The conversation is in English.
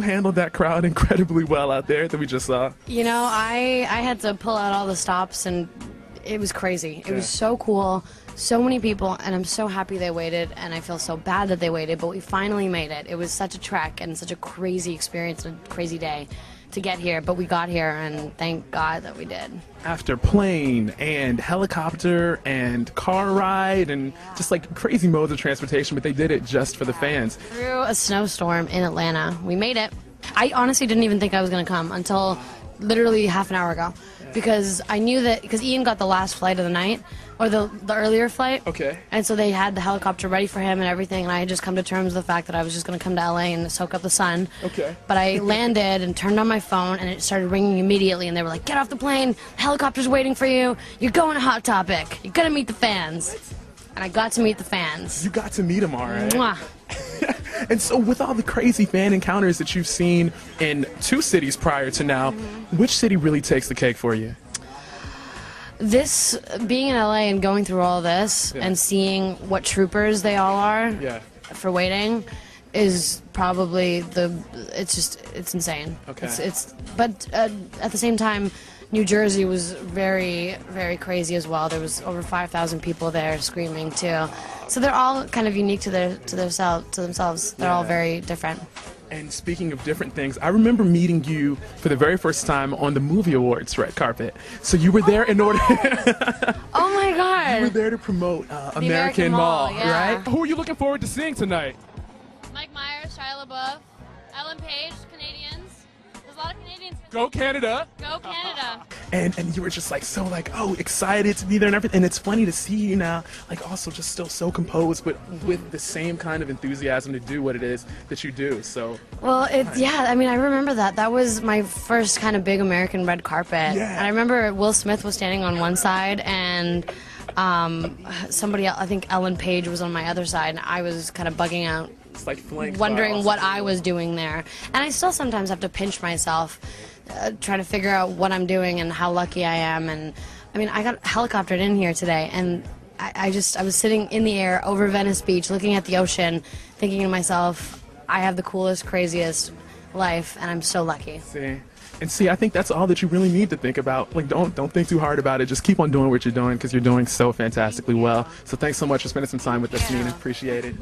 you handled that crowd incredibly well out there that we just saw. You know, I had to pull out all the stops, and it was crazy. It was so cool, so many people, and I'm so happy they waited, and I feel so bad that they waited, but we finally made it. It was such a trek and such a crazy experience, a crazy day to get here, but we got here, and thank God that we did. After plane and helicopter and car ride and just like crazy modes of transportation, but they did it just for the fans. Through a snowstorm in Atlanta, we made it. I honestly didn't even think I was going to come until literally half an hour ago, because I knew that, because Ian got the last flight of the night, or the earlier flight. Okay. And so they had the helicopter ready for him and everything, and I had just come to terms with the fact that I was just going to come to LA and soak up the sun. Okay. But I landed and turned on my phone, and it started ringing immediately, and they were like, "Get off the plane, the helicopter's waiting for you, you're going to Hot Topic, you're going to meet the fans." And I got to meet the fans. You got to meet them, all right. Mwah. And so with all the crazy fan encounters that you've seen in 2 cities prior to now, which city really takes the cake for you? This, being in LA and going through all this and seeing what troopers they all are for waiting is probably it's insane. Okay. But at the same time, New Jersey was very, very crazy as well. There was over 5,000 people there screaming too. So they're all kind of unique to themselves. They're all very different. And speaking of different things, I remember meeting you for the very first time on the movie awards red carpet. So you were there in order. Oh my God! You were there to promote American Mall, right? Who are you looking forward to seeing tonight? Mike Myers, Shia LaBeouf, Ellen Page, Canadians. There's a lot of Canadians. Go Canada! Go Canada! And you were just like so like, oh, excited to be there and everything. And it's funny to see you now, like also just still so composed, but with the same kind of enthusiasm to do what it is that you do. So well, I mean, I remember that. That was my first kind of big American red carpet. Yeah. And I remember Will Smith was standing on one side, and somebody else, I think Ellen Page, was on my other side, and I was kind of bugging out. It's like wondering what I was doing there. And I still sometimes have to pinch myself, trying to figure out what I'm doing and how lucky I am. And I mean, I got helicoptered in here today, and I was sitting in the air over Venice Beach looking at the ocean, thinking to myself, I have the coolest, craziest life, and I'm so lucky. See, I think that's all that you really need to think about. Like, don't think too hard about it. Just keep on doing what you're doing, because you're doing so fantastically well. So thanks so much for spending some time with us, Nina. Appreciate it.